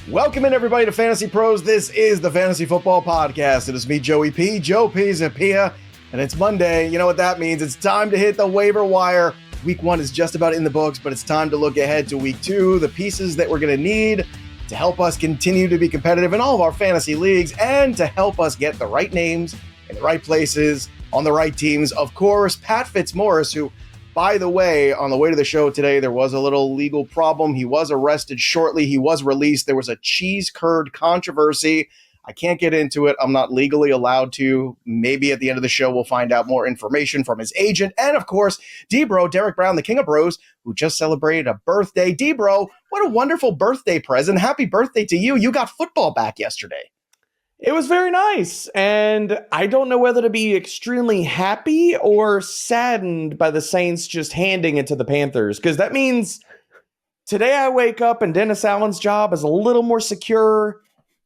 Welcome in, everybody, to Fantasy Pros. This is the Fantasy Football Podcast. It is me, Joey P, Joe Pisapia, and it's Monday. You know what that means. It's time to hit the waiver wire. Week 1 is just about in the books, but it's time to look ahead to Week 2, the pieces that we're going to need to help us continue to be competitive in all of our fantasy leagues and to help us get the right names in the right places on the right teams. Of course, Pat Fitzmaurice, who, by the way, on the way to the show today, there was a little legal problem. He was arrested shortly. He was released. There was a cheese curd controversy. I can't get into it. I'm not legally allowed to. Maybe at the end of the show, we'll find out more information from his agent. And of course, D-Bro, Derek Brown, the King of Bros, who just celebrated a birthday. D-Bro, what a wonderful birthday present. Happy birthday to you. You got football back yesterday. It was very nice, and I don't know whether to be extremely happy or saddened by the Saints just handing it to the Panthers, because that means today I wake up and Dennis Allen's job is a little more secure,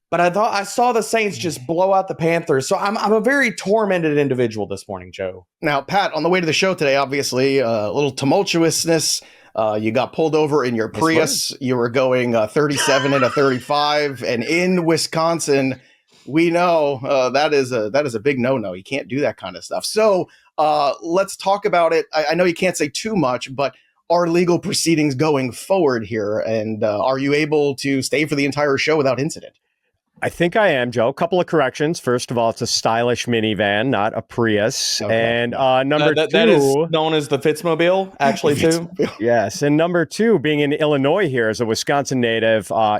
but I saw the Saints just blow out the Panthers, so I'm a very tormented individual this morning, Joe. Now, Pat, on the way to the show today, obviously, a little tumultuousness. You got pulled over in your Prius. You were going 37 and a 35, and in Wisconsin, we know that is a big no-no. You can't do that kind of stuff. So let's talk about it. I know you can't say too much, but are legal proceedings going forward here? And are you able to stay for the entire show without incident? I think I am, Joe. A couple of corrections. First of all, it's a stylish minivan, not a Prius. Okay. And number two... That is known as the Fitzmobile, actually, too. Yes. And number two, being in Illinois here as a Wisconsin native, I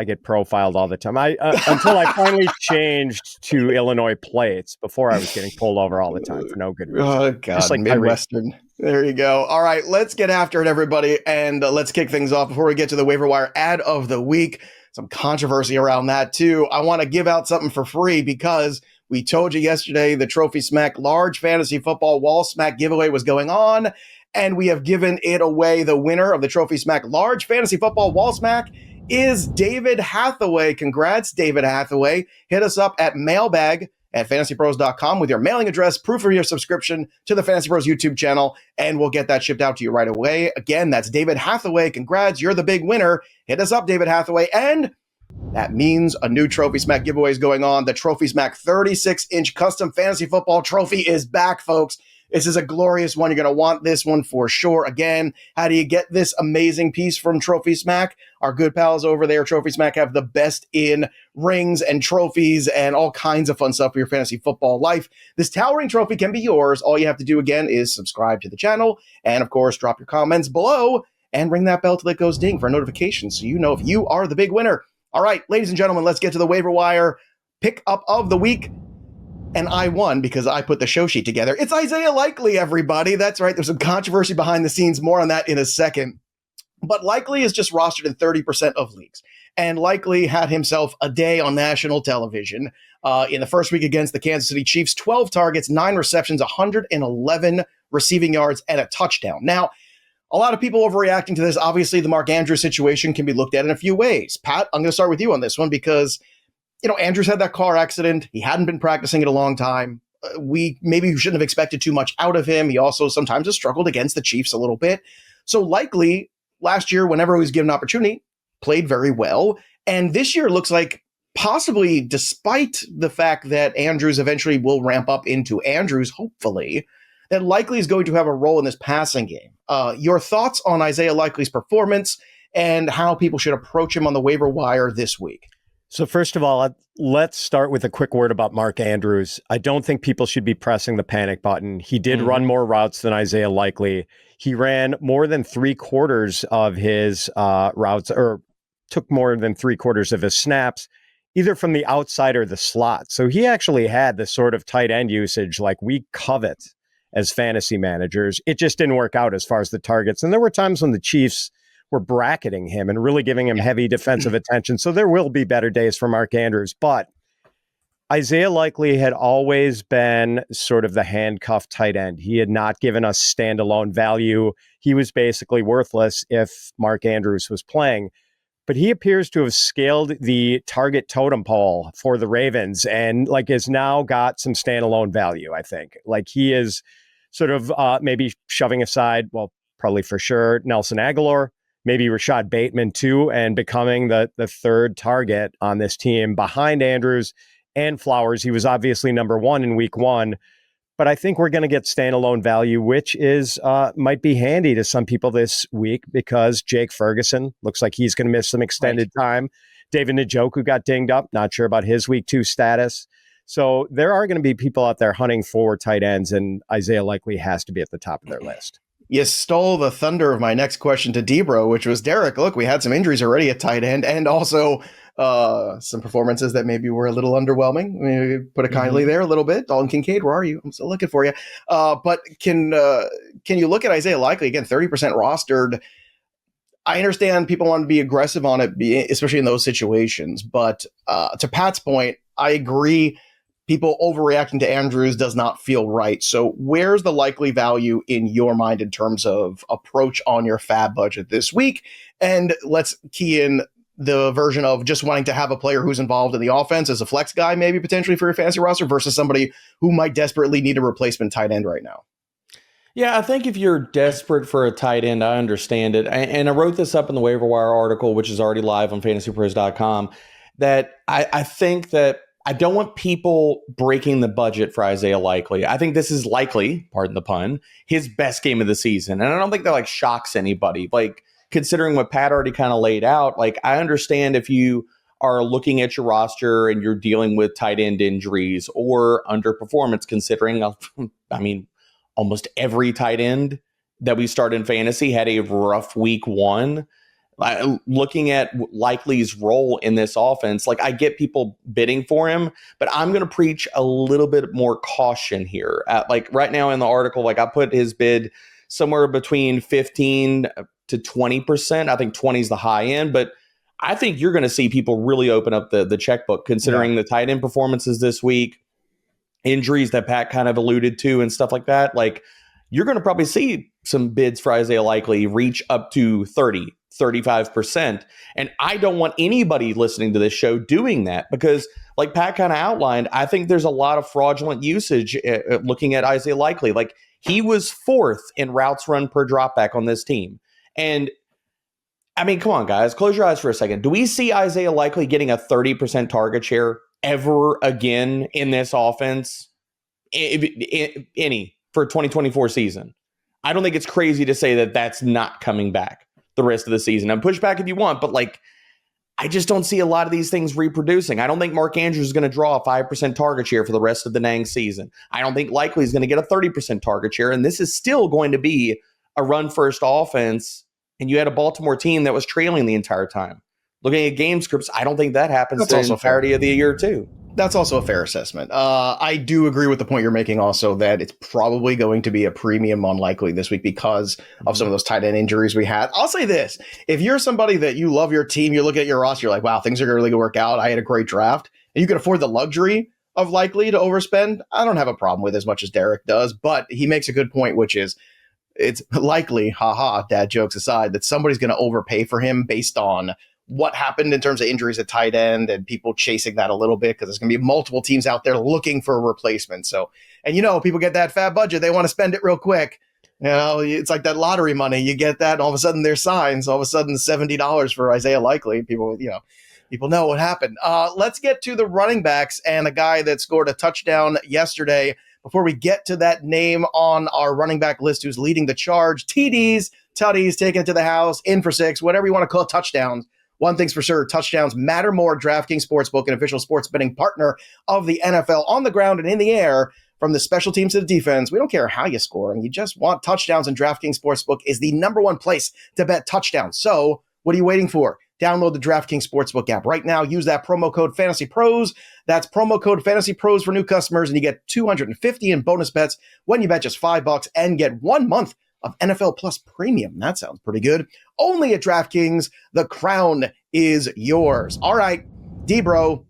get profiled all the time. Until I finally changed to Illinois plates. Before I was getting pulled over all the time for no good reason. Oh, God. Just like Midwestern. There you go. All right, let's get after it, everybody. And let's kick things off before we get to the waiver wire ad of the week. Some controversy around that, too. I want to give out something for free because we told you yesterday the Trophy Smack Large Fantasy Football Wall Smack giveaway was going on, and we have given it away. The winner of the Trophy Smack Large Fantasy Football Wall Smack is David Hathaway. Congrats, David Hathaway. Hit us up at mailbag@fantasypros.com with your mailing address, proof of your subscription to the Fantasy Pros YouTube channel, and we'll get that shipped out to you right away. Again, that's David Hathaway. Congrats, you're the big winner. Hit us up, David Hathaway. And that means a new Trophy Smack giveaway is going on. The Trophy Smack 36-inch custom fantasy football trophy is back, folks. This is a glorious one. You're going to want this one for sure. Again, how do you get this amazing piece from Trophy Smack? Our good pals over there, Trophy Smack, have the best in rings and trophies and all kinds of fun stuff for your fantasy football life. This towering trophy can be yours. All you have to do, again, is subscribe to the channel and, of course, drop your comments below and ring that bell till it goes ding for a notification so you know if you are the big winner. All right, ladies and gentlemen, let's get to the waiver wire pick up of the week. And I won because I put the show sheet together. It's Isaiah Likely, everybody. That's right. There's some controversy behind the scenes. More on that in a second. But Likely is just rostered in 30% of leagues. And Likely had himself a day on national television in the first week against the Kansas City Chiefs. 12 targets, 9 receptions, 111 receiving yards, and a touchdown. Now, a lot of people overreacting to this. Obviously, the Mark Andrews situation can be looked at in a few ways. Pat, I'm going to start with you on this one because Andrews had that car accident. He hadn't been practicing it a long time. We shouldn't have expected too much out of him. He also sometimes has struggled against the Chiefs a little bit. So Likely, last year, whenever he was given an opportunity, played very well. And this year looks like possibly, despite the fact that Andrews eventually will ramp up into Andrews, hopefully, that Likely is going to have a role in this passing game. Your thoughts on Isaiah Likely's performance and how people should approach him on the waiver wire this week? So first of all, let's start with a quick word about Mark Andrews. I don't think people should be pressing the panic button. He did run more routes than Isaiah Likely. He ran more than 3/4 of his routes, or took more than 3/4 of his snaps, either from the outside or the slot. So he actually had the sort of tight end usage like we covet as fantasy managers. It just didn't work out as far as the targets. And there were times when the Chiefs were bracketing him and really giving him heavy defensive attention. So there will be better days for Mark Andrews. But Isaiah Likely had always been sort of the handcuffed tight end. He had not given us standalone value. He was basically worthless if Mark Andrews was playing. But he appears to have scaled the target totem pole for the Ravens and has now got some standalone value, I think. He is sort of maybe shoving aside, well, probably for sure, Nelson Aguilar, maybe Rashad Bateman too, and becoming the third target on this team behind Andrews and Flowers. He was obviously number one in week one, but I think we're going to get standalone value, which is might be handy to some people this week because Jake Ferguson looks like he's going to miss some extended time. David Njoku got dinged up. Not sure about his week 2 status. So there are going to be people out there hunting for tight ends, and Isaiah likely has to be at the top of their list. You stole the thunder of my next question to Debro, which was, Derek, look, we had some injuries already at tight end and also some performances that maybe were a little underwhelming. I mean, put it kindly there a little bit. Dalton Kincaid, where are you? I'm still looking for you. But can you look at Isaiah Likely, again, 30% rostered? I understand people want to be aggressive on it, especially in those situations. But to Pat's point, I agree. People overreacting to Andrews does not feel right. So where's the likely value in your mind in terms of approach on your fab budget this week? And let's key in the version of just wanting to have a player who's involved in the offense as a flex guy, maybe potentially for your fantasy roster, versus somebody who might desperately need a replacement tight end right now. Yeah, I think if you're desperate for a tight end, I understand it. And I wrote this up in the waiver wire article, which is already live on fantasypros.com, that I think that I don't want people breaking the budget for Isaiah Likely. I think this is likely, pardon the pun, his best game of the season. And I don't think that shocks anybody. Considering what Pat already kind of laid out, I understand if you are looking at your roster and you're dealing with tight end injuries or underperformance, considering, almost every tight end that we start in fantasy had a rough week one. Looking at Likely's role in this offense, I get people bidding for him, but I'm going to preach a little bit more caution here. Right now in the article, I put his bid somewhere between 15 to 20%. I think 20 is the high end, but I think you're going to see people really open up the checkbook considering the tight end performances this week, injuries that Pat kind of alluded to and stuff like that. You're going to probably see some bids for Isaiah Likely reach up to 35%. And I don't want anybody listening to this show doing that because, like Pat kind of outlined, I think there's a lot of fraudulent usage looking at Isaiah Likely. He was 4th in routes run per dropback on this team. And come on, guys, close your eyes for a second. Do we see Isaiah Likely getting a 30% target share ever again in this offense? Any for 2024 season? I don't think it's crazy to say that that's not coming back the rest of the season. And push back if you want, but I just don't see a lot of these things reproducing. I don't think Mark Andrews is going to draw a 5% target share for the rest of the dang season. I don't think Likely is going to get a 30% target share. And this is still going to be a run first offense. And you had a Baltimore team that was trailing the entire time. Looking at game scripts, I don't think that happens the entirety of the year too. That's also a fair assessment. I do agree with the point you're making also that it's probably going to be a premium on Likely this week because of some of those tight end injuries we had. I'll say this. If you're somebody that you love your team, you look at your roster, you're like, wow, things are really going to work out. I had a great draft. And you can afford the luxury of Likely to overspend. I don't have a problem with as much as Derek does, but he makes a good point, which is it's likely, dad jokes aside, that somebody's going to overpay for him based on what happened in terms of injuries at tight end and people chasing that a little bit because there's going to be multiple teams out there looking for a replacement. So, and people get that fat budget. They want to spend it real quick. It's like that lottery money. You get that and all of a sudden there's signs. All of a sudden $70 for Isaiah Likely. People know what happened. Let's get to the running backs and a guy that scored a touchdown yesterday. Before we get to that name on our running back list who's leading the charge, TDs, tutties, taking it to the house, in for 6, whatever you want to call it, touchdowns. One thing's for sure, touchdowns matter more. DraftKings Sportsbook, an official sports betting partner of the NFL, on the ground and in the air, from the special teams to the defense. We don't care how you score, and you just want touchdowns, and DraftKings Sportsbook is the #1 place to bet touchdowns. So what are you waiting for? Download the DraftKings Sportsbook app right now. Use that promo code FANTASYPROS. That's promo code FANTASYPROS for new customers, and you get $250 in bonus bets when you bet just $5 and get 1 month of NFL Plus Premium. That sounds pretty good. Only at DraftKings. The crown is yours. All right, D-Bro,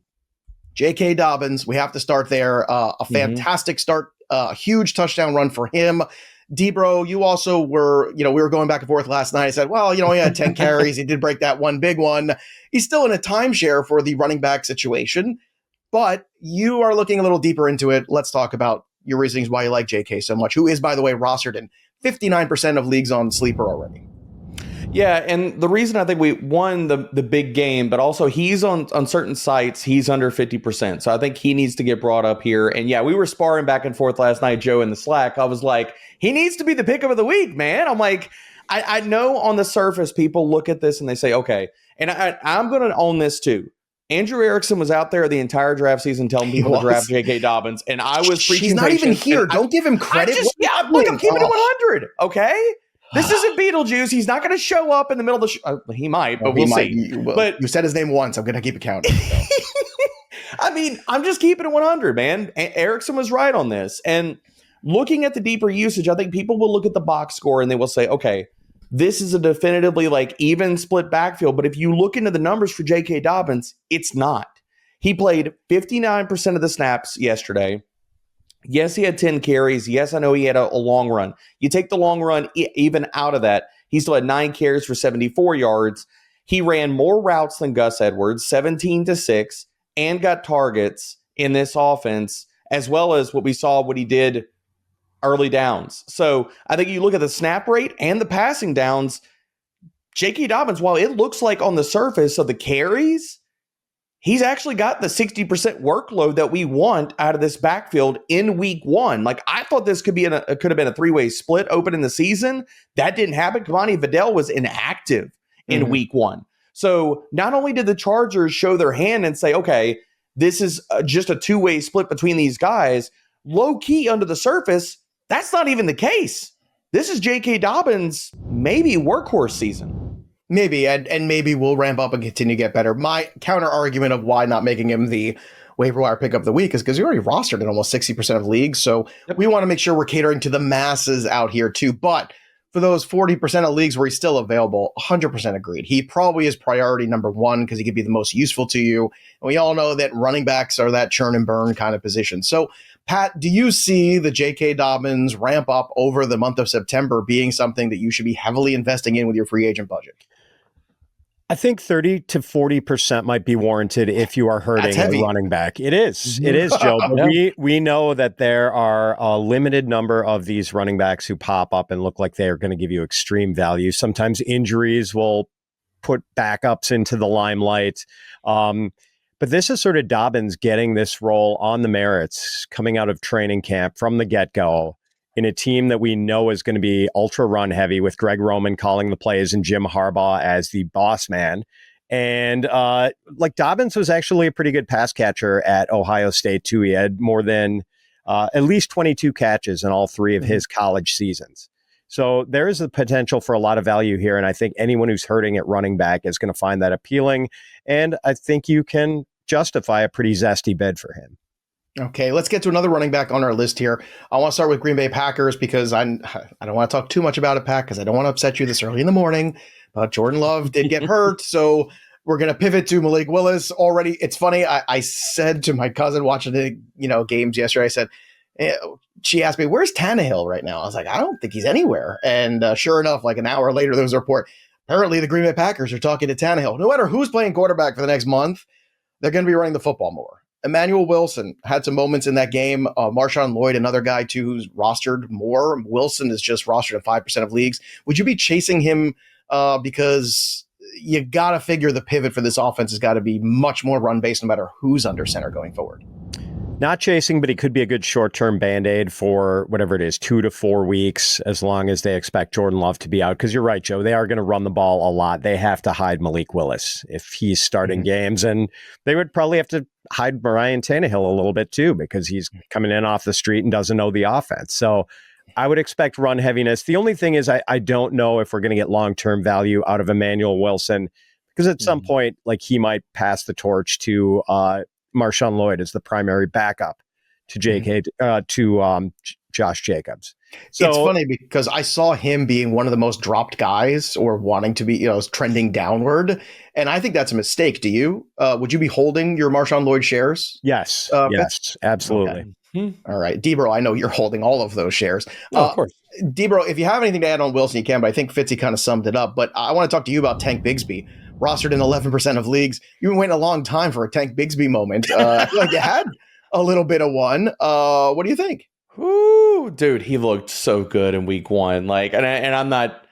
J.K. Dobbins, we have to start there. A fantastic start, a huge touchdown run for him. D-Bro, you also were, we were going back and forth last night. I said, well, he had 10 carries. He did break that one big one. He's still in a timeshare for the running back situation, but you are looking a little deeper into it. Let's talk about your reasons why you like J.K. so much, who is, by the way, rostered in 59% of leagues on Sleeper already. Yeah, and the reason I think we won the big game, but also he's on certain sites, he's under 50%. So I think he needs to get brought up here. And yeah, we were sparring back and forth last night, Joe, in the Slack. I was like, he needs to be the pickup of the week, man. I'm like, I know on the surface people look at this and they say, okay, and I'm going to own this too. Andrew Erickson was out there the entire draft season telling people to draft J.K. Dobbins, and I was preaching. He's not even here. Don't give him credit. I'm keeping it 100. Okay. This isn't Beetlejuice. He's not going to show up in the middle of the show. He might, but we'll see. But you said his name once. I'm going to keep it counting. So. I mean, I'm just keeping it 100, man. Erickson was right on this. And looking at the deeper usage, I think people will look at the box score and they will say, okay, this is a definitively like even split backfield. But if you look into the numbers for J.K. Dobbins, it's not. He played 59% of the snaps yesterday. Yes, he had 10 carries. Yes, I know he had a long run. You take the long run even out of that, he still had 9 carries for 74 yards. He ran more routes than Gus Edwards, 17-6, and got targets in this offense, as well as what he did early downs. So I think you look at the snap rate and the passing downs, J.K. Dobbins, while it looks like on the surface of the carries, he's actually got the 60% workload that we want out of this backfield in week 1. Like, I thought this could have been a 3-way split open in the season. That didn't happen. Kamani Vidal was inactive in week 1. So not only did the Chargers show their hand and say, okay, this is just a 2-way split between these guys, low key under the surface, that's not even the case. This is J.K. Dobbins' maybe workhorse season. Maybe, and maybe we'll ramp up and continue to get better. My counter argument of why not making him the waiver wire pickup of the week is because you already rostered in almost 60% of leagues. So we want to make sure we're catering to the masses out here too. But for those 40% of leagues where he's still available, 100% agreed. He probably is priority number 1 because he could be the most useful to you. And we all know that running backs are that churn and burn kind of position. So Pat, do you see the J.K. Dobbins ramp up over the month of September being something that you should be heavily investing in with your free agent budget? I think 30 to 40% might be warranted if you are hurting a running back. It is. It is, Joe. But we know that there are a limited number of these running backs who pop up and look like they are going to give you extreme value. Sometimes injuries will put backups into the limelight. But this is sort of Dobbins getting this role on the merits coming out of training camp from the get-go, in a team that we know is going to be ultra run heavy with Greg Roman calling the plays and Jim Harbaugh as the boss man. And like Dobbins was actually a pretty good pass catcher at Ohio State too. He had more than at least 22 catches in all 3 of his college seasons. So there is the potential for a lot of value here. And I think anyone who's hurting at running back is going to find that appealing. And I think you can justify a pretty zesty bid for him. Okay, let's get to another running back on our list here. I want to start with Green Bay Packers because I don't want to talk too much about it, Pat, because I don't want to upset you this early in the morning. But Jordan Love did get hurt, so we're going to pivot to Malik Willis already. It's funny. I said to my cousin watching the games yesterday, I said, she asked me, where's Tannehill right now? I was like, I don't think he's anywhere. And sure enough, like an hour later, there was a report. Apparently, the Green Bay Packers are talking to Tannehill. No matter who's playing quarterback for the next month, they're going to be running the football more. Emanuel Wilson had some moments in that game. Marshawn Lloyd, another guy, too, who's rostered more. Wilson is just rostered in 5% of leagues. Would you be chasing him because you got to figure the pivot for this offense has got to be much more run-based no matter who's under center going forward? Not chasing, but he could be a good short-term Band-Aid for whatever it is, 2 to 4 weeks, as long as they expect Jordan Love to be out. Because you're right, Joe, they are going to run the ball a lot. They have to hide Malik Willis if he's starting games. And they would probably have to hide Ryan Tannehill a little bit too, because he's coming in off the street and doesn't know the offense. So I would expect run heaviness. The only thing is I don't know if we're going to get long-term value out of Emanuel Wilson, because at some point, like, he might pass the torch to Marshawn Lloyd as the primary backup to Josh Jacobs. So it's funny because I saw him being one of the most dropped guys or wanting to be, trending downward. And I think that's a mistake. Do you? Would you be holding your Marshawn Lloyd shares? Yes. Yes, absolutely. Okay. All right. Debro, I know you're holding all of those shares. Of course. Debro, if you have anything to add on Wilson, you can, but I think Fitzy kind of summed it up. But I want to talk to you about Tank Bigsby. Rostered in 11% of leagues. You've been waiting a long time for a Tank Bigsby moment. I feel like you had a little bit of one. What do you think? Ooh, dude, he looked so good in week 1. Like, and I'm not.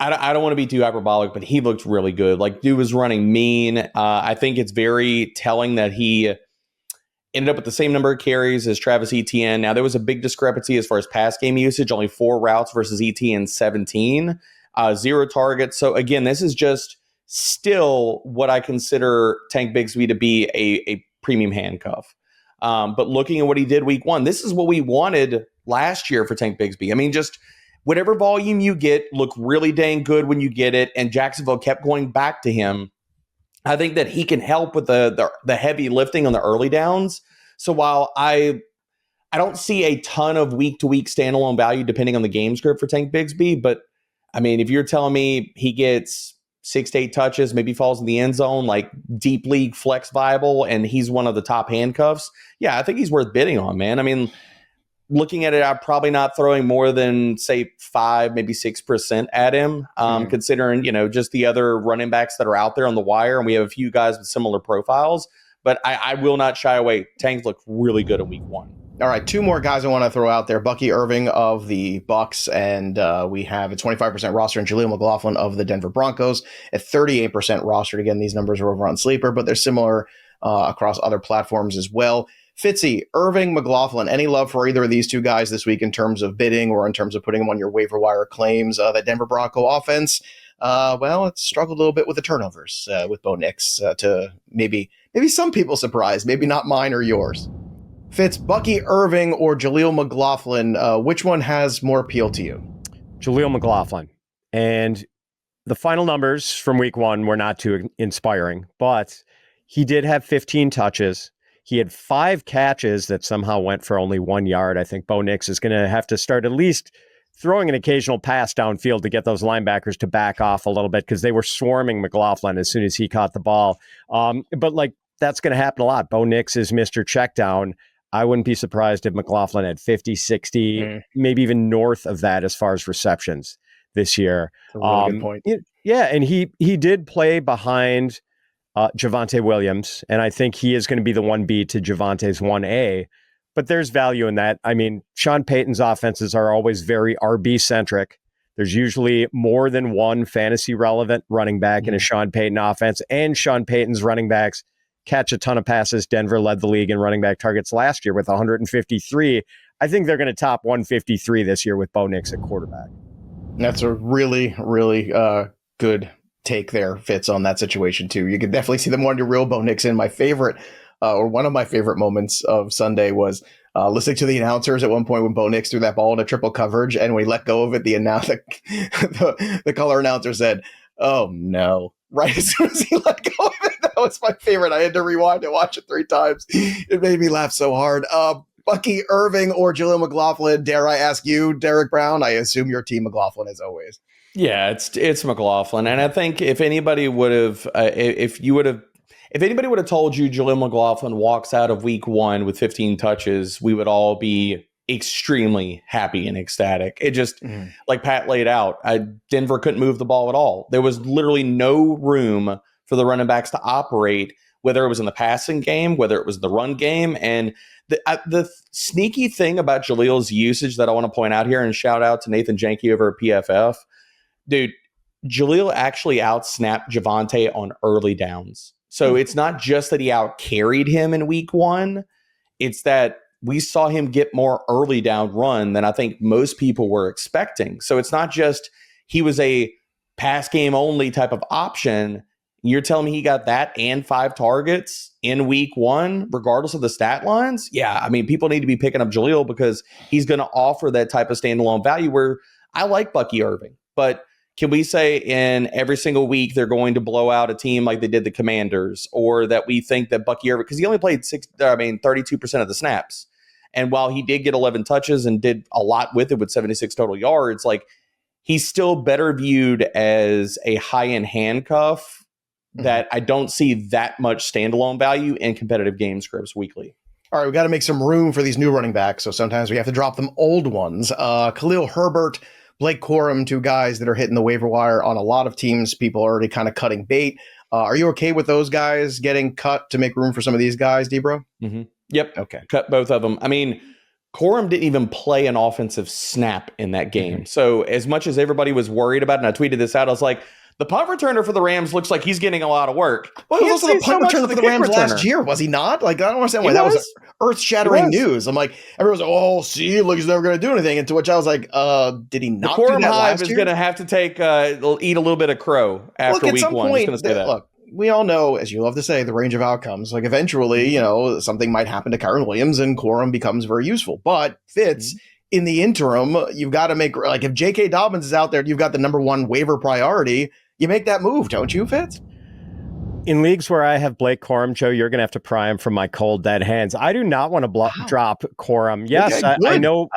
I don't want to be too hyperbolic, but he looked really good. Like, dude was running mean. I think it's very telling that he ended up with the same number of carries as Travis Etienne. Now, there was a big discrepancy as far as pass game usage, only 4 routes versus Etienne 17, 0 targets. So, again, this is just still what I consider Tank Bigsby to be a premium handcuff. But looking at what he did week 1, this is what we wanted last year for Tank Bigsby. I mean, just whatever volume you get, look really dang good when you get it. And Jacksonville kept going back to him. I think that he can help with the heavy lifting on the early downs. So while I don't see a ton of week-to-week standalone value depending on the game script for Tank Bigsby, but I mean, if you're telling me he gets 6 to 8 touches, maybe falls in the end zone, like deep league flex viable, and he's one of the top handcuffs, yeah, I think he's worth bidding on, man. I mean, looking at it, I'm probably not throwing more than, say, 5, maybe 6% at him, considering, just the other running backs that are out there on the wire. And we have a few guys with similar profiles. But I will not shy away. Tank looked really good in week 1. All right, 2 more guys I want to throw out there. Bucky Irving of the Bucks, and we have a 25% roster, and Jaleel McLaughlin of the Denver Broncos at 38% rostered. Again, these numbers are over on Sleeper, but they're similar across other platforms as well. Fitzy, Irving, McLaughlin, any love for either of these 2 guys this week in terms of bidding or in terms of putting them on your waiver wire claims? That Denver Bronco offense, it's struggled a little bit with the turnovers with Bo Nix to maybe some people's surprise, maybe not mine or yours. Fitz, Bucky Irving or Jaleel McLaughlin, which one has more appeal to you? Jaleel McLaughlin. And the final numbers from week 1 were not too inspiring, but he did have 15 touches. He had 5 catches that somehow went for only 1 yard. I think Bo Nix is going to have to start at least throwing an occasional pass downfield to get those linebackers to back off a little bit because they were swarming McLaughlin as soon as he caught the ball. But that's going to happen a lot. Bo Nix is Mr. Checkdown. I wouldn't be surprised if McLaughlin had 50, 60, maybe even north of that as far as receptions this year. That's a really good point. And he did play behind Javonte Williams, and I think he is going to be the 1B to Javonte's 1A, but there's value in that. I mean, Sean Payton's offenses are always very RB-centric. There's usually more than one fantasy-relevant running back in a Sean Payton offense, and Sean Payton's running backs catch a ton of passes. Denver led the league in running back targets last year with 153. I think they're going to top 153 this year with Bo Nix at quarterback. That's a really, really good take there, Fitz, on that situation too. You can definitely see them wanting to reel Bo Nix in. My favorite, or one of my favorite moments of Sunday was listening to the announcers at one point when Bo Nix threw that ball into triple coverage, and when he let go of it, the color announcer said, "Oh no!" Right as soon as he let go of it. That was my favorite. I had to rewind and watch it 3 times. It made me laugh so hard. Bucky Irving or Jaleel McLaughlin? Dare I ask you, Derek Brown? I assume your team McLaughlin as always. Yeah, it's McLaughlin, and I think if anybody would have, if anybody would have told you Jaleel McLaughlin walks out of week 1 with 15 touches, we would all be extremely happy and ecstatic. It just, like Pat laid out, Denver couldn't move the ball at all. There was literally no room for the running backs to operate, whether it was in the passing game, whether it was the run game, and the sneaky thing about Jaleel's usage that I want to point out here, and shout out to Nathan Janke over at PFF. Dude, Jaleel actually out-snapped Javonte on early downs. So it's not just that he out-carried him in week 1. It's that we saw him get more early down run than I think most people were expecting. So it's not just he was a pass game only type of option. You're telling me he got that and 5 targets in week 1, regardless of the stat lines? Yeah, I mean, people need to be picking up Jaleel because he's going to offer that type of standalone value where I like Bucky Irving, but can we say in every single week they're going to blow out a team like they did the Commanders, or that we think that Bucky Irving, because he only played 32% of the snaps. And while he did get 11 touches and did a lot with it with 76 total yards, like he's still better viewed as a high-end handcuff that I don't see that much standalone value in competitive game scripts weekly. All right, we got to make some room for these new running backs, so sometimes we have to drop them old ones. Khalil Herbert, Blake Corum, 2 guys that are hitting the waiver wire on a lot of teams. People are already kind of cutting bait. Are you okay with those guys getting cut to make room for some of these guys, Debro? Yep. Okay. Cut both of them. I mean, Corum didn't even play an offensive snap in that game. So as much as everybody was worried about it, and I tweeted this out, I was like, the punt returner for the Rams looks like he's getting a lot of work. Well, he was also the punt returner for the Rams last year, was he not? Like, I don't understand why that was earth-shattering news. I'm like, everyone's like, oh, see, look, he's never going to do anything. And to which I was like, did he not do that last year? The Corum Hive is going to have to eat a little bit of crow after week one. Point, just say that. Look, we all know, as you love to say, the range of outcomes. Like, eventually, something might happen to Kyron Williams and Corum becomes very useful. But Fitz, in the interim, you've got to make, like, if J.K. Dobbins is out there, you've got the number one waiver priority. You make that move, don't you, Fitz? In leagues where I have Blake Corum, Joe, you're going to have to pry him from my cold, dead hands. I do not want to drop Corum. Yes, okay, I know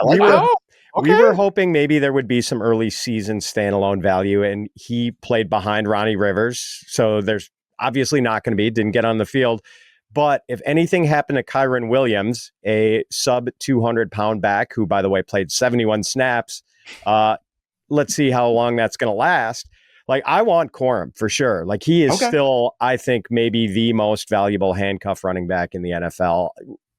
we were hoping maybe there would be some early season standalone value, and he played behind Ronnie Rivers. So there's obviously not going to be, didn't get on the field. But if anything happened to Kyron Williams, a sub 200-pound back, who, by the way, played 71 snaps, let's see how long that's going to last. Like, I want Corum for sure. Like, he is still, I think, maybe the most valuable handcuff running back in the NFL.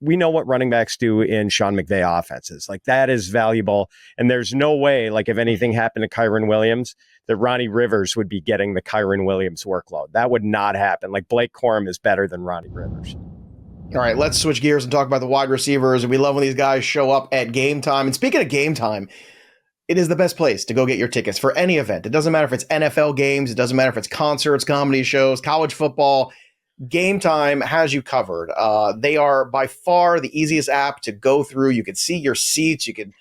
We know what running backs do in Sean McVay offenses. Like, that is valuable. And there's no way, like, if anything happened to Kyron Williams, that Ronnie Rivers would be getting the Kyron Williams workload. That would not happen. Like, Blake Corum is better than Ronnie Rivers. All right, let's switch gears and talk about the wide receivers. We love when these guys show up at game time. And speaking of game time, it is the best place to go get your tickets for any event. It doesn't matter if it's NFL games. It doesn't matter if it's concerts, comedy shows, college football. Game Time has you covered. They are by far the easiest app to go through. You can see your seats. You can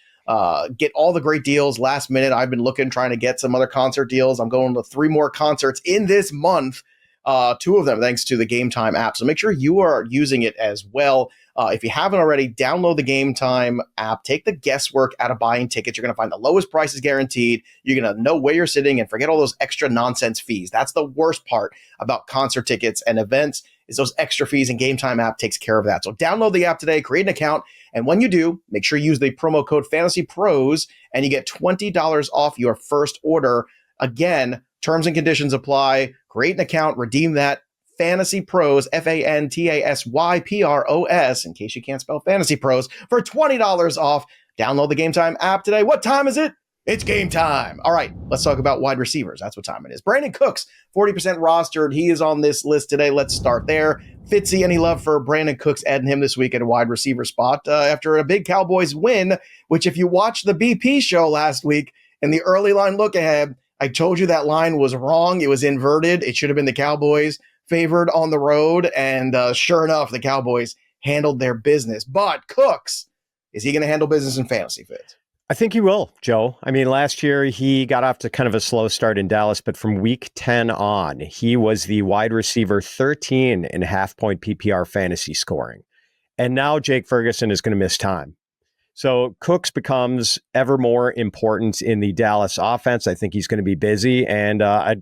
get all the great deals last minute. I've been trying to get some other concert deals. I'm going to 3 more concerts in this month. 2 of them thanks to the Game Time app. So make sure you are using it as well. If you haven't already, download the Game Time app. Take the guesswork out of buying tickets. You're going to find the lowest prices guaranteed. You're going to know where you're sitting and forget all those extra nonsense fees. That's the worst part about concert tickets and events is those extra fees, and Game Time app takes care of that. So download the app today, create an account, and when you do, make sure you use the promo code FantasyPros, and you get $20 off your first order. Again, terms and conditions apply. Create an account, redeem that. FantasyPros, FantasyPros, in case you can't spell Fantasy Pros, for $20 off. Download the Game Time app today. What time is it? It's game time. All right, let's talk about wide receivers. That's what time it is. Brandin Cooks, 40% rostered. He is on this list today. Let's start there. Fitzy, any love for Brandin Cooks, adding him this week at a wide receiver spot after a big Cowboys win, which if you watched the BP show last week in the early line look ahead, I told you that line was wrong. It was inverted. It should have been the Cowboys favored on the road, and sure enough, the Cowboys handled their business. But Cooks, is he going to handle business in fantasy, Fitz? I think he will, Joe. I mean, last year he got off to kind of a slow start in Dallas, but from week 10 on, he was the wide receiver 13 in half-point PPR fantasy scoring. And now Jake Ferguson is going to miss time. So Cooks becomes ever more important in the Dallas offense. I think he's going to be busy, and I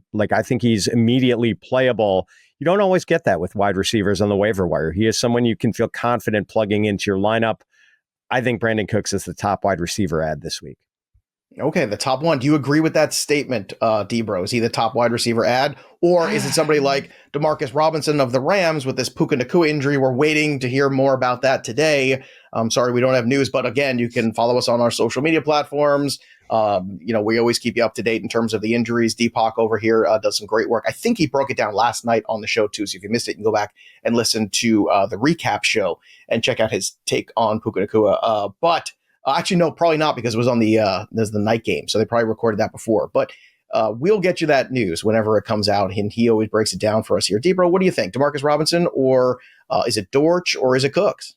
think he's immediately playable. You don't always get that with wide receivers on the waiver wire. He is someone you can feel confident plugging into your lineup. I think Brandin Cooks is the top wide receiver ad this week. Okay, the top one. Do you agree with that statement, D-Bro? Is he the top wide receiver ad? Or is it somebody like Demarcus Robinson of the Rams with this Puka Nacua injury? We're waiting to hear more about that today. I'm sorry we don't have news, but again, you can follow us on our social media platforms. We always keep you up to date in terms of the injuries. Deepak over here does some great work. I think he broke it down last night on the show too. So if you missed it, you can go back and listen to the recap show and check out his take on Puka Nacua. But actually, no, probably not, because it was on there's the night game. So they probably recorded that before. But we'll get you that news whenever it comes out. And he always breaks it down for us here. D-Bro, what do you think? Demarcus Robinson, or is it Dortch, or is it Cooks?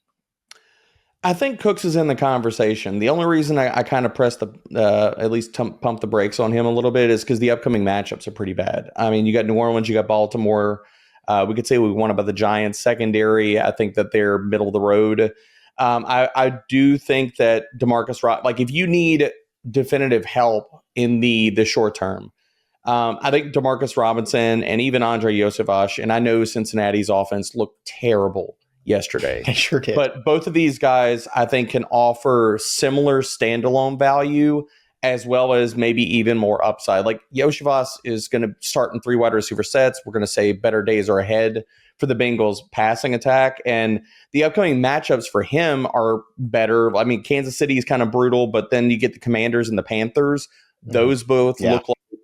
I think Cooks is in the conversation. The only reason I kind of pressed at least pump the brakes on him a little bit is because the upcoming matchups are pretty bad. I mean, you got New Orleans, you got Baltimore. We could say we won about the Giants secondary. I think that they're middle of the road. I do think that Demarcus, like if you need definitive help in the short term, I think Demarcus Robinson and even Andre Iosivas, and I know Cincinnati's offense looked terrible yesterday. I sure did. But both of these guys, I think, can offer similar standalone value as well as maybe even more upside. Like Iosivas is going to start in 3 wide receiver sets. We're going to say better days are ahead for the Bengals passing attack, and the upcoming matchups for him are better. I mean, Kansas City is kind of brutal, but then you get the Commanders and the Panthers. Those both look like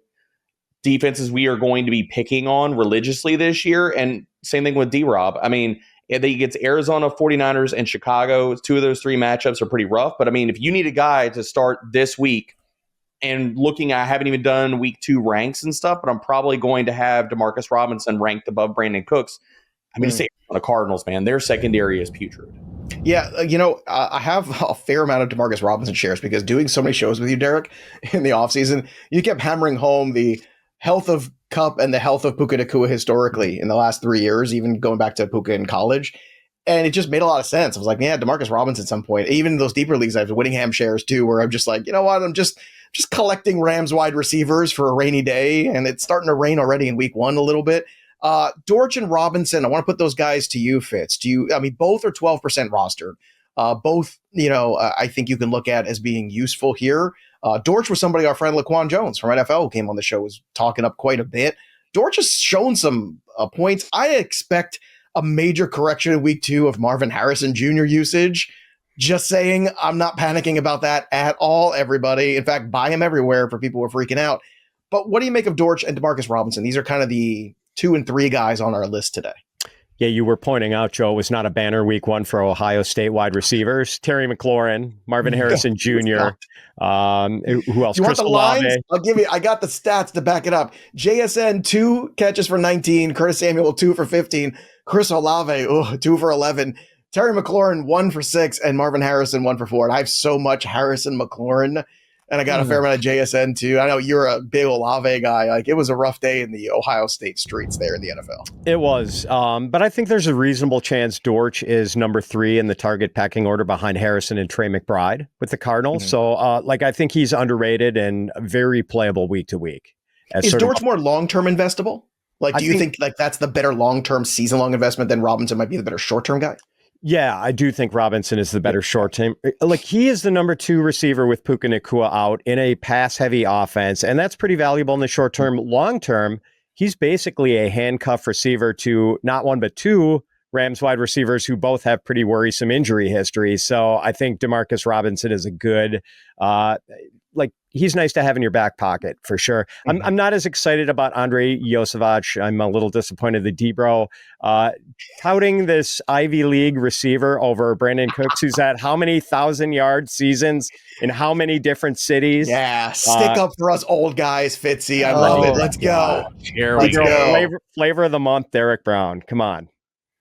defenses we are going to be picking on religiously this year. And same thing with D-Rob. I mean, he gets Arizona, 49ers, and Chicago. 2 of those 3 matchups are pretty rough. But I mean, if you need a guy to start this week, and looking, I haven't even done week 2 ranks and stuff, but I'm probably going to have Demarcus Robinson ranked above Brandin Cooks. I mean, say on the Cardinals, man, their secondary is putrid. Yeah, I have a fair amount of Demarcus Robinson shares because doing so many shows with you, Derek, in the offseason, you kept hammering home the health of Kupp and the health of Puka Nacua historically in the last 3 years, even going back to Puka in college. And it just made a lot of sense. I was like, yeah, Demarcus Robinson at some point, even in those deeper leagues, I have Whittingham shares too, where I'm just like, you know what, I'm just collecting Rams wide receivers for a rainy day, and it's starting to rain already in week 1 a little bit. Dortch and Robinson, I want to put those guys to you, Fitz. Both are 12% rostered. Both, I think you can look at as being useful here. Dortch was somebody our friend Laquan Jones from NFL who came on the show was talking up quite a bit. Dortch has shown some points. I expect a major correction in week 2 of Marvin Harrison Jr. usage. Just saying, I'm not panicking about that at all, everybody. In fact, buy him everywhere for people who are freaking out. But what do you make of Dortch and Demarcus Robinson? These are kind of the 2 and 3 guys on our list today. Yeah, you were pointing out, Joe, it was not a banner week 1 for Ohio State wide receivers. Terry McLaurin, Marvin Harrison Jr., who else? You Chris want the Olave. lines? I got the stats to back it up. JSN, 2 catches for 19. Curtis Samuel, 2 for 15. Chris Olave, 2 for 11. Terry McLaurin, 1 for 6, and Marvin Harrison, 1 for 4. And I have so much Harrison McLaurin, and I got a fair amount of JSN too. I know you're a big Olave guy. Like, it was a rough day in the Ohio State streets there in the NFL. It was, but I think there's a reasonable chance Dortch is number 3 in the target packing order behind Harrison and Trey McBride with the Cardinals. So, I think he's underrated and very playable week to week. Is Dortch more long-term investable? Like, do you think that's the better long-term season-long investment than Robinson might be the better short-term guy? Yeah, I do think Robinson is the better short term. Like, he is the number 2 receiver with Puka Nacua out in a pass-heavy offense, and that's pretty valuable in the short term. Long term, he's basically a handcuff receiver to not 1 but 2 Rams wide receivers who both have pretty worrisome injury history. So I think Demarcus Robinson is a good, he's nice to have in your back pocket for sure. I'm not as excited about Andrei Iosivach. I'm a little disappointed that Debro touting this Ivy League receiver over Brandin Cooks, who's at how many 1,000-yard seasons in how many different cities. Yeah, stick up for us old guys, Fitzy. I love it. Let's go. Let's go. Flavor of the month, Derek Brown. Come on.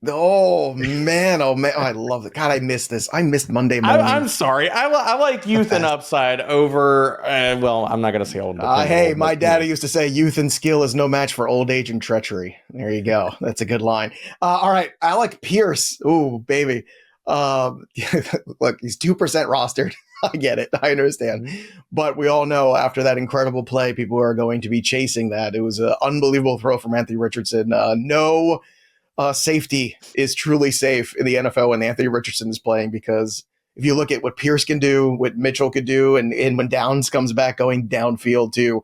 Oh man! I love it. God, I miss this. I missed Monday morning. I'm sorry. I like youth and upside over. I'm not going to say old. Hey, my daddy used to say youth and skill is no match for old age and treachery. There you go. That's a good line. All right, Alec Pierce. Ooh, baby. Look, he's 2% rostered. I get it. I understand. But we all know after that incredible play, people are going to be chasing that. It was an unbelievable throw from Anthony Richardson. No. Safety is truly safe in the NFL when Anthony Richardson is playing, because if you look at what Pierce can do, what Mitchell could do, and when Downs comes back going downfield too,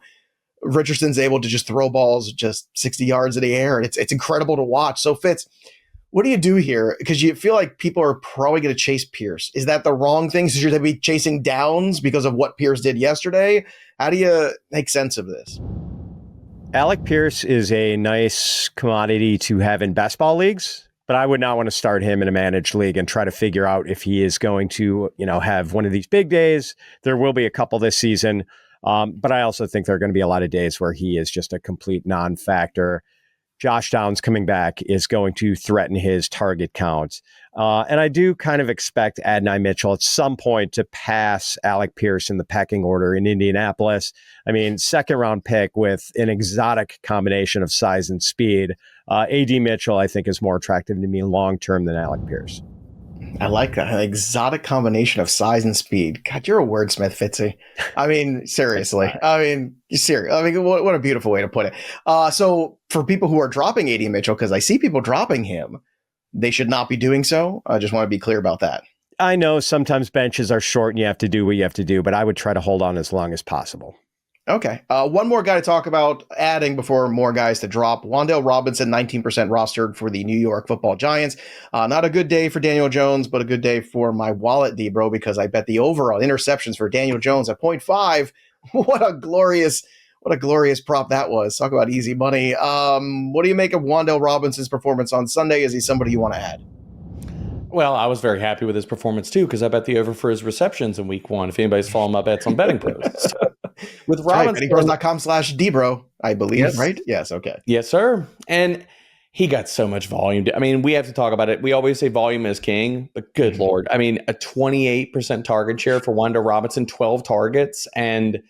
Richardson's able to just throw balls just 60 yards in the air. And it's incredible to watch. So Fitz, what do you do here? Because you feel like people are probably going to chase Pierce. Is that the wrong thing? So should they be chasing Downs because of what Pierce did yesterday? How do you make sense of this? Alec Pierce is a nice commodity to have in best ball leagues, but I would not want to start him in a managed league and try to figure out if he is going to, have one of these big days. There will be a couple this season, but I also think there are going to be a lot of days where he is just a complete non-factor. Josh Downs coming back is going to threaten his target count. And I do kind of expect Adonai Mitchell at some point to pass Alec Pierce in the pecking order in Indianapolis. I mean, 2nd round pick with an exotic combination of size and speed. AD Mitchell, I think, is more attractive to me long-term than Alec Pierce. I like that. An exotic combination of size and speed. God, you're a wordsmith, Fitzy. I mean, seriously. I mean, you're serious. I mean, what a beautiful way to put it. So for people who are dropping AD Mitchell, because I see people dropping him, they should not be doing so. I just want to be clear about that. I know sometimes benches are short and you have to do what you have to do, but I would try to hold on as long as possible. Okay. One more guy to talk about adding before more guys to drop. Wan'Dale Robinson, 19% rostered for the New York Football Giants. Not a good day for Daniel Jones, but a good day for my wallet, D-Bro, because I bet the over on interceptions for Daniel Jones at 0.5. What a glorious prop that was. Talk about easy money. What do you make of Wan'Dale Robinson's performance on Sunday? Is he somebody you want to add? Well, I was very happy with his performance too, because I bet the over for his receptions in week 1. If anybody's following my bets on Betting Pros. So, with Robinson, bettingpros.com/Dbro, I believe, yes. Right? Yes, okay. Yes, sir. And he got so much volume. I mean, we have to talk about it. We always say volume is king, but good Lord. I mean, a 28% target share for Wan'Dale Robinson, 12 targets. And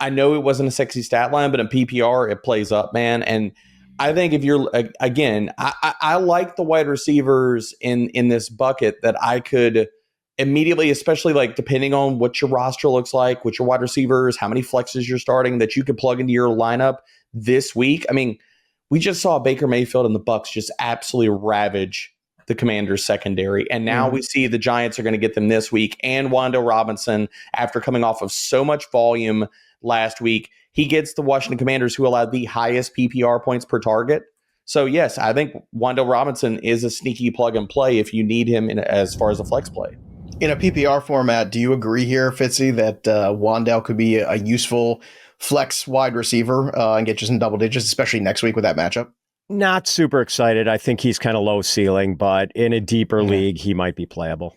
I know it wasn't a sexy stat line, but in PPR, it plays up, man. And I think if you're, again, I like the wide receivers in this bucket that I could immediately, especially like depending on what your roster looks like, what your wide receivers, how many flexes you're starting, that you could plug into your lineup this week. I mean, we just saw Baker Mayfield and the Bucs just absolutely ravage the Commanders secondary. And now we see the Giants are going to get them this week, and Wan'Dale Robinson, after coming off of so much volume last week, he gets the Washington Commanders, who allowed the highest PPR points per target. So yes, I think Wan'Dale Robinson is a sneaky plug and play if you need him as far as a flex play. In a PPR format, do you agree here, Fitzy, that Wan'Dale could be a useful flex wide receiver and get you some double digits, especially next week with that matchup? Not super excited. I think he's kind of low ceiling, but in a deeper league, he might be playable.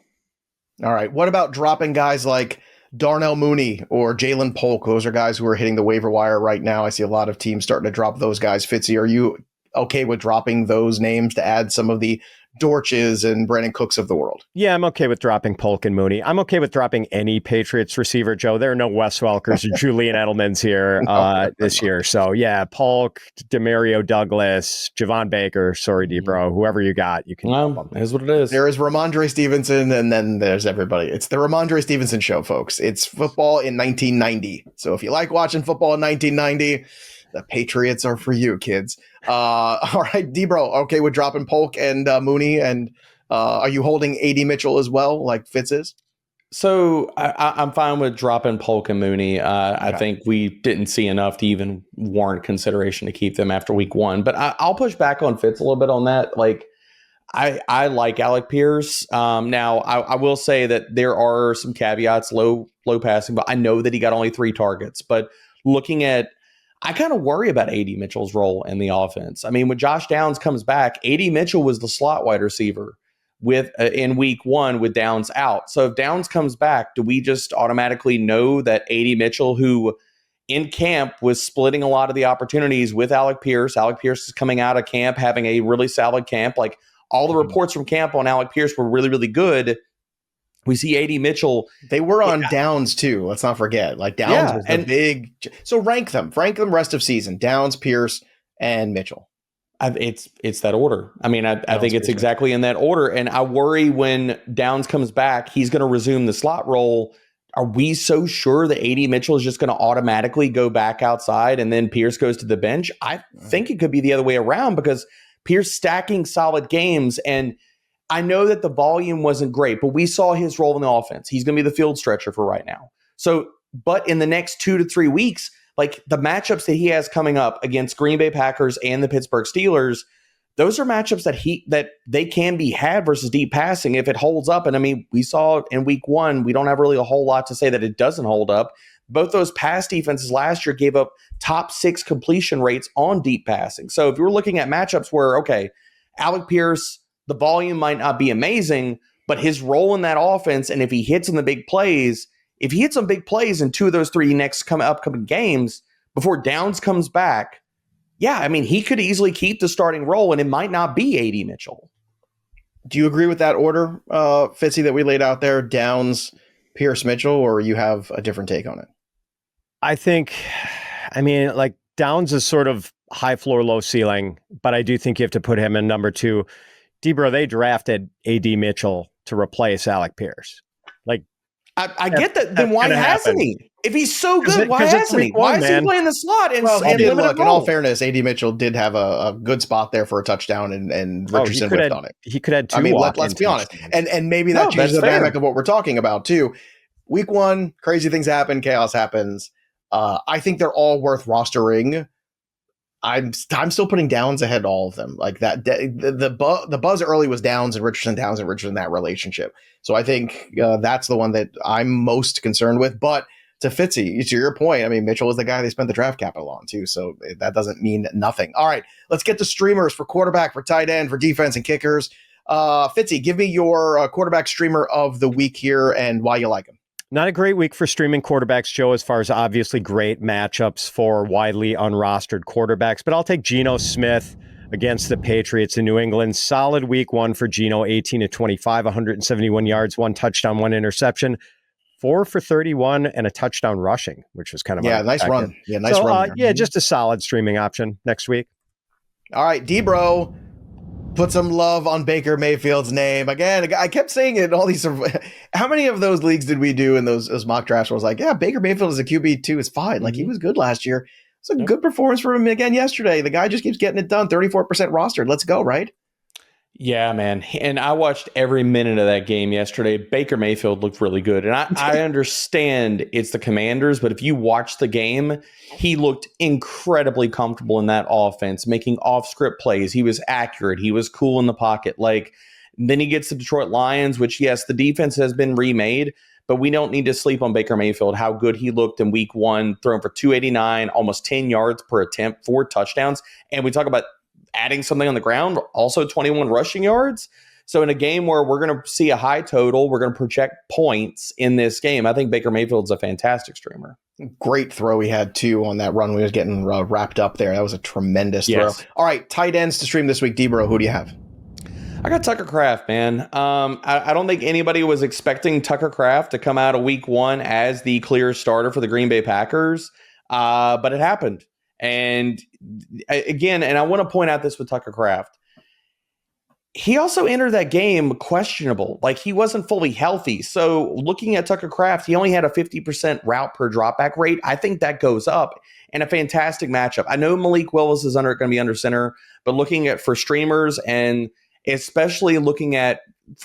All right. What about dropping guys like Darnell Mooney or Jalen Polk? Those are guys who are hitting the waiver wire right now. I see a lot of teams starting to drop those guys. Fitzy, are you okay with dropping those names to add some of the Dortches and Brandin Cooks of the world? Yeah, I'm okay with dropping Polk and Mooney. I'm okay with dropping any Patriots receiver, Joe. There are no Wes Welkers or Julian Edelmans here this year. So yeah, Polk, Demario Douglas, Javon Baker, sorry, D-Bro, whoever you got, you can. Well, here's what it is. There is Ramondre Stevenson, and then there's everybody. It's the Ramondre Stevenson show, folks. It's football in 1990. So if you like watching football in 1990, the Patriots are for you, kids. All right, D-Bro, okay with dropping Polk and Mooney, and are you holding AD Mitchell as well, like Fitz is? So I'm fine with dropping Polk and Mooney. Okay. I think we didn't see enough to even warrant consideration to keep them after week 1. But I'll push back on Fitz a little bit on that. Like, I like Alec Pierce. Now, I will say that there are some caveats, low passing, but I know that he got only 3 targets. But looking at, I kind of worry about AD Mitchell's role in the offense. I mean, when Josh Downs comes back, AD Mitchell was the slot wide receiver with in week 1 with Downs out. So if Downs comes back, do we just automatically know that AD Mitchell, who in camp was splitting a lot of the opportunities with Alec Pierce is coming out of camp having a really solid camp. Like, all the reports from camp on Alec Pierce were really, really good. We see AD Mitchell. They were on Downs too. Let's not forget. Like, Downs was the big. So rank them rest of season. Downs, Pierce, and Mitchell. It's that order. I mean, I think it's exactly in that order. And I worry when Downs comes back, he's going to resume the slot role. Are we so sure that AD Mitchell is just going to automatically go back outside and then Pierce goes to the bench? I think it could be the other way around, because Pierce stacking solid games, and I know that the volume wasn't great, but we saw his role in the offense. He's going to be the field stretcher for right now. So, but in the next 2 to 3 weeks, like the matchups that he has coming up against Green Bay Packers and the Pittsburgh Steelers, those are matchups that they can be had versus deep passing if it holds up. And I mean, we saw in week 1, we don't have really a whole lot to say that it doesn't hold up. Both those pass defenses last year gave up top 6 completion rates on deep passing. So if you're looking at matchups where, okay, Alec Pierce, the volume might not be amazing, but his role in that offense, and if he hits on the big plays, if he hits on big plays in 2 of those 3 upcoming games before Downs comes back, yeah, I mean, he could easily keep the starting role, and it might not be AD Mitchell. Do you agree with that order, Fitzy, that we laid out there? Downs, Pierce, Mitchell, or you have a different take on it? I think, I mean, like, Downs is sort of high floor, low ceiling, but I do think you have to put him in number 2. D-Bro, they drafted AD Mitchell to replace Alec Pierce. Like, I get that. Then why hasn't he? If he's so good, why hasn't he? Why is he playing the slot? And look, in all fairness, AD Mitchell did have a good spot there for a touchdown, and Richardson whipped on it. He could have 2. I mean, let's be honest. And maybe that changes the dynamic of what we're talking about too. Week 1, crazy things happen, chaos happens. I think they're all worth rostering. I'm still putting Downs ahead of all of them. Like that, the buzz early was Downs and Richardson, that relationship. So I think that's the one that I'm most concerned with. But to Fitzy, to your point, I mean, Mitchell is the guy they spent the draft capital on too. So that doesn't mean nothing. All right, let's get to streamers for quarterback, for tight end, for defense, and kickers. Fitzy, give me your quarterback streamer of the week here and why you like him. Not a great week for streaming quarterbacks, Joe, as far as obviously great matchups for widely unrostered quarterbacks. But I'll take Geno Smith against the Patriots in New England. Solid week one for Geno, 18 to 25, 171 yards, 1 touchdown, 1 interception, 4 for 31, and a touchdown rushing, which was kind of nice run. Yeah, nice run. Just a solid streaming option next week. All right, D-Bro. Put some love on Baker Mayfield's name. Again, I kept saying it in all these. How many of those leagues did we do in those mock drafts where I was like, yeah, Baker Mayfield as a QB2 is fine. Like, he was good last year. It's a good performance for him again yesterday. The guy just keeps getting it done. 34% rostered. Let's go, right? Yeah, man. And I watched every minute of that game yesterday. Baker Mayfield looked really good. And I understand it's the Commanders, but if you watch the game, he looked incredibly comfortable in that offense, making off-script plays. He was accurate. He was cool in the pocket. Like, then he gets the Detroit Lions, which, yes, the defense has been remade, but we don't need to sleep on Baker Mayfield, how good he looked in week one, throwing for 289, almost 10 yards per attempt, 4 touchdowns. And we talk about adding something on the ground, also 21 rushing yards. So in a game where we're going to see a high total, we're going to project points in this game. I think Baker Mayfield's a fantastic streamer. Great throw he had, too, on that run when he was getting wrapped up there. That was a tremendous throw. All right, tight ends to stream this week. D-Bro, who do you have? I got Tucker Kraft, man. I don't think anybody was expecting Tucker Kraft to come out of week one as the clear starter for the Green Bay Packers, but it happened. And again, and I want to point out this with Tucker Kraft, he also entered that game questionable. Like, he wasn't fully healthy. So looking at Tucker Kraft, he only had a 50% route per dropback rate. I think that goes up, and a fantastic matchup. I know Malik Willis is going to be under center, but looking at for streamers and especially looking at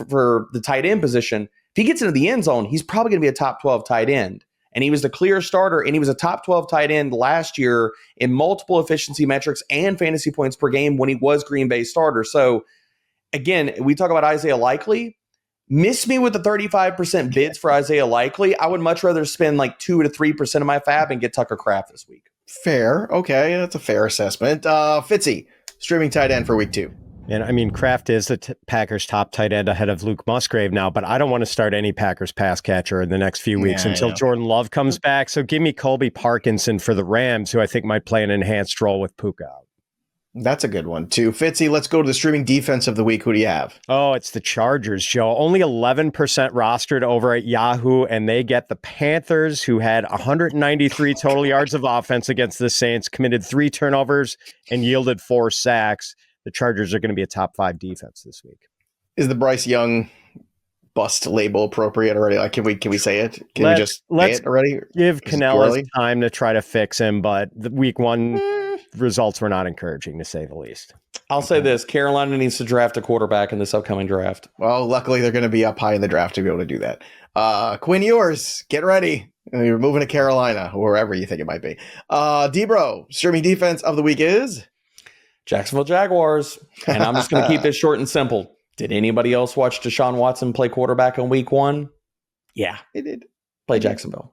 for the tight end position, if he gets into the end zone, he's probably going to be a top 12 tight end. And he was the clear starter, and he was a top 12 tight end last year in multiple efficiency metrics and fantasy points per game when he was Green Bay starter. So, again, we talk about Isaiah Likely. Miss me with the 35% bids for Isaiah Likely. I would much rather spend like 2 to 3% of my fab and get Tucker Kraft this week. Fair. Okay, that's a fair assessment. Fitzy, streaming tight end for week 2. And I mean, Kraft is the Packers' top tight end ahead of Luke Musgrave now, but I don't want to start any Packers pass catcher in the next few weeks until Jordan Love comes back. So give me Colby Parkinson for the Rams, who I think might play an enhanced role with Puka out. That's a good one, too. Fitzy, let's go to the streaming defense of the week. Who do you have? Oh, it's the Chargers, Joe. Only 11% rostered over at Yahoo, and they get the Panthers, who had 193 total yards of offense against the Saints, committed 3 turnovers, and yielded 4 sacks. The Chargers are going to be a top 5 defense this week. Is the Bryce Young bust label appropriate already? Like, can we say it? Can we just say it already? Give Canellas time to try to fix him, but the week 1 results were not encouraging, to say the least. I'll say this: Carolina needs to draft a quarterback in this upcoming draft. Well, luckily they're going to be up high in the draft to be able to do that. Quinn Ewers, get ready. You're moving to Carolina, or wherever you think it might be. D-Bro, streaming defense of the week is Jacksonville Jaguars. And I'm just going to keep this short and simple. Did anybody else watch Deshaun Watson play quarterback in week 1? Yeah, they did. Play Jacksonville.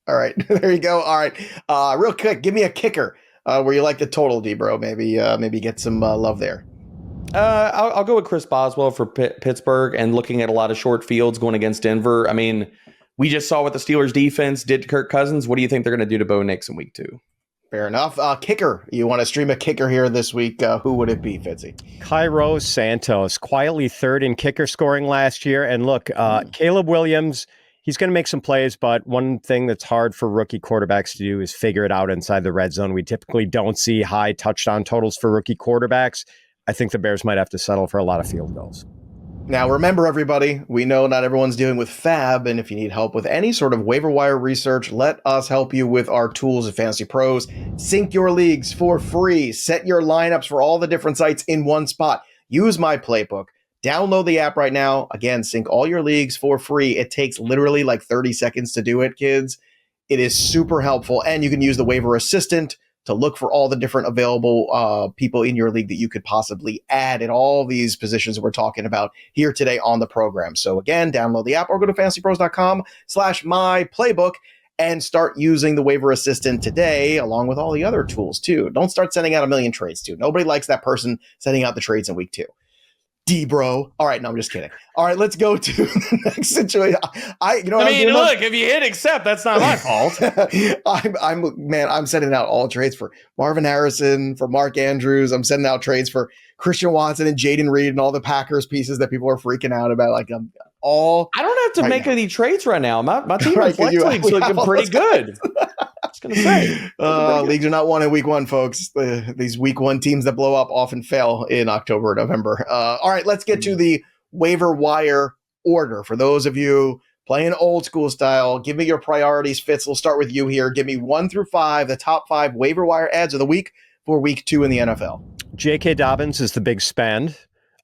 All right. There you go. All right. Real quick, give me a kicker where you like the total, D-Bro. Maybe get some love there. I'll go with Chris Boswell for Pittsburgh, and looking at a lot of short fields going against Denver. I mean, we just saw what the Steelers defense did to Kirk Cousins. What do you think they're going to do to Bo Nix in week 2? Fair enough. Kicker. You want to stream a kicker here this week. Who would it be, Fitzy? Cairo Santos, quietly 3rd in kicker scoring last year. And look, Caleb Williams, he's going to make some plays, but one thing that's hard for rookie quarterbacks to do is figure it out inside the red zone. We typically don't see high touchdown totals for rookie quarterbacks. I think the Bears might have to settle for a lot of field goals. Now, remember, everybody, we know not everyone's dealing with fab, and if you need help with any sort of waiver wire research, let us help you with our tools at FantasyPros. Sync your leagues for free. Set your lineups for all the different sites in one spot. Use my playbook. Download the app right now. Again, sync all your leagues for free. It takes literally like 30 seconds to do it, kids. It is super helpful, and you can use the waiver assistant to look for all the different available people in your league that you could possibly add in all these positions we're talking about here today on the program. So again, download the app or go to fantasypros.com/myplaybook and start using the waiver assistant today, along with all the other tools too. Don't start sending out a million trades too. Nobody likes that person sending out the trades in week 2. D-bro. All right, no, I'm just kidding. All right, let's go to the next situation. Look, if you hit accept, that's not my fault. I'm sending out all trades for Marvin Harrison, for Mark Andrews. I'm sending out trades for Christian Watson and Jaden Reed and all the Packers pieces that people are freaking out about. Like I don't have to make any trades right now. My team in Flex League's looking pretty good. I was going to say. Leagues are not won in week 1, folks. These week 1 teams that blow up often fail in October or November. All right, let's get to the waiver wire order. For those of you playing old school style, give me your priorities. Fitz, we'll start with you here. Give me 1 through 5, the top 5 waiver wire ads of the week for week 2 in the NFL. J.K. Dobbins is the big spend.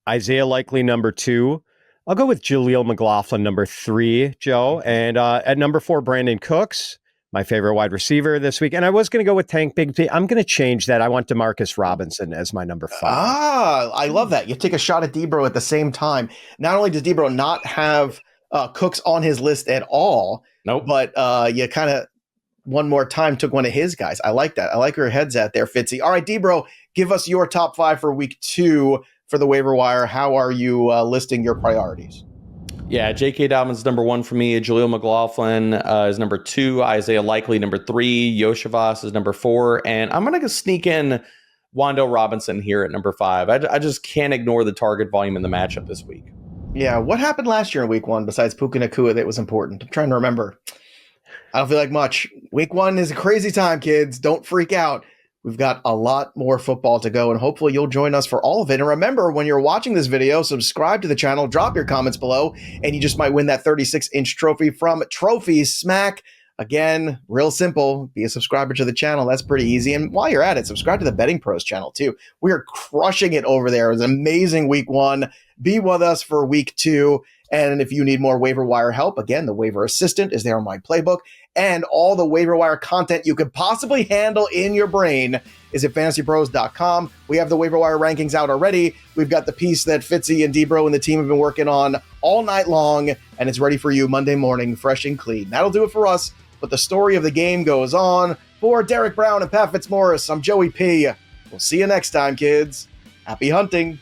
Isaiah Likely, number 2. I'll go with Jaleel McLaughlin, number 3, Joe. And at number 4, Brandin Cooks, my favorite wide receiver this week. And I was going to go with Tank Bigsby. I'm going to change that. I want Demarcus Robinson as my number 5. I love that. You take a shot at Debro at the same time. Not only does Debro not have Cooks on his list at all, but you kind of one more time took one of his guys. I like that. I like where your head's at there, Fitzy. All right, Debro, give us your top 5 for week 2 for the waiver wire. How are you listing your priorities? Yeah, J.K. Dobbins is number 1 for me. Jaleel McLaughlin is number 2. Isaiah Likely, number 3. Yoshivas is number 4. And I'm going to sneak in Wan'Dale Robinson here at number 5. I just can't ignore the target volume in the matchup this week. Yeah, what happened last year in week 1 besides Puka Nacua that was important? I'm trying to remember. I don't feel like much. Week 1 is a crazy time, kids. Don't freak out. We've got a lot more football to go, and hopefully you'll join us for all of it. And remember, when you're watching this video, subscribe to the channel, drop your comments below, and you just might win that 36-inch trophy from Trophy Smack. Again, real simple. Be a subscriber to the channel. That's pretty easy. And while you're at it, subscribe to the Betting Pros channel, too. We are crushing it over there. It was an amazing week 1. Be with us for week 2. And if you need more waiver wire help, again, the waiver assistant is there on my playbook. And all the waiver wire content you could possibly handle in your brain is at fantasypros.com. We have the waiver wire rankings out already. We've got the piece that Fitzy and Debro and the team have been working on all night long, and it's ready for you Monday morning, fresh and clean. That'll do it for us, but the story of the game goes on. For Derek Brown and Pat Fitzmaurice, I'm Joey P. We'll see you next time, kids. Happy hunting.